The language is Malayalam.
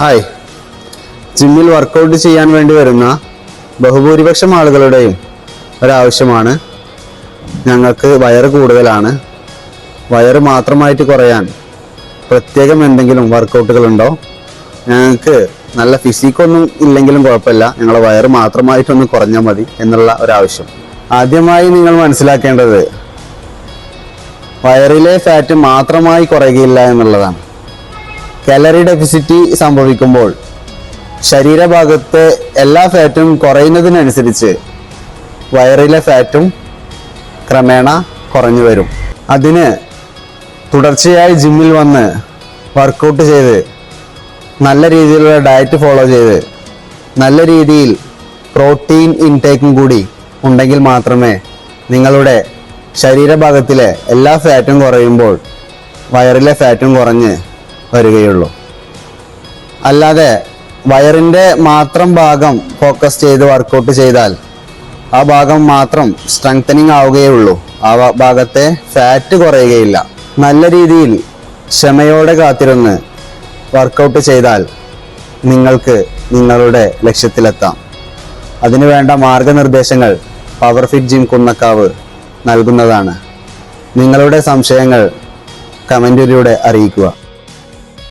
ഹായ്, ജിമ്മിൽ വർക്കൗട്ട് ചെയ്യാൻ വേണ്ടി വരുന്ന ബഹുഭൂരിപക്ഷം ആളുകളുടെയും ഒരാവശ്യമാണ് ഞങ്ങൾക്ക് വയറ് കൂടുതലാണ്. വയറ് മാത്രമായിട്ട് കുറയാൻ പ്രത്യേകം എന്തെങ്കിലും വർക്കൗട്ടുകളുണ്ടോ? ഞങ്ങൾക്ക് നല്ല ഫിസിക്കൊന്നും ഇല്ലെങ്കിലും കുഴപ്പമില്ല, ഞങ്ങളെ വയറ് മാത്രമായിട്ടൊന്ന് കുറഞ്ഞാൽ മതി എന്നുള്ള ഒരാവശ്യം. ആദ്യമായി നിങ്ങൾ മനസ്സിലാക്കേണ്ടത് വയറിലെ ഫാറ്റ് മാത്രമായി കുറയുകയില്ല എന്നുള്ളതാണ്. കാലറി ഡെഫിസിറ്റ് സംഭവിക്കുമ്പോൾ ശരീരഭാഗത്തെ എല്ലാ ഫാറ്റും കുറയുന്നതിനനുസരിച്ച് വയറിലെ ഫാറ്റും ക്രമേണ കുറഞ്ഞു വരും. അതിന് തുടർച്ചയായി ജിമ്മിൽ വന്ന് വർക്കൗട്ട് ചെയ്ത് നല്ല രീതിയിലുള്ള ഡയറ്റ് ഫോളോ ചെയ്ത് നല്ല രീതിയിൽ പ്രോട്ടീൻ ഇൻടേക്കും കൂടി ഉണ്ടെങ്കിൽ മാത്രമേ നിങ്ങളുടെ ശരീരഭാഗത്തിലെ എല്ലാ ഫാറ്റും കുറയുമ്പോൾ വയറിലെ ഫാറ്റും കുറഞ്ഞ് വരികയുള്ളൂ. അല്ലാതെ വയറിൻ്റെ മാത്രം ഭാഗം ഫോക്കസ് ചെയ്ത് വർക്കൗട്ട് ചെയ്താൽ ആ ഭാഗം മാത്രം സ്ട്രെങ്തനിങ് ആവുകയുള്ളൂ, ആ ഭാഗത്തെ ഫാറ്റ് കുറയുകയില്ല. നല്ല രീതിയിൽ ക്ഷമയോടെ കാത്തിരുന്ന് വർക്കൗട്ട് ചെയ്താൽ നിങ്ങൾക്ക് നിങ്ങളുടെ ലക്ഷ്യത്തിലെത്താം. അതിനുവേണ്ട മാർഗനിർദ്ദേശങ്ങൾ പവർ ഫിറ്റ് ജിം കുന്നക്കാവ് നൽകുന്നതാണ്. നിങ്ങളുടെ സംശയങ്ങൾ കമൻറ്റിലൂടെ അറിയിക്കുക.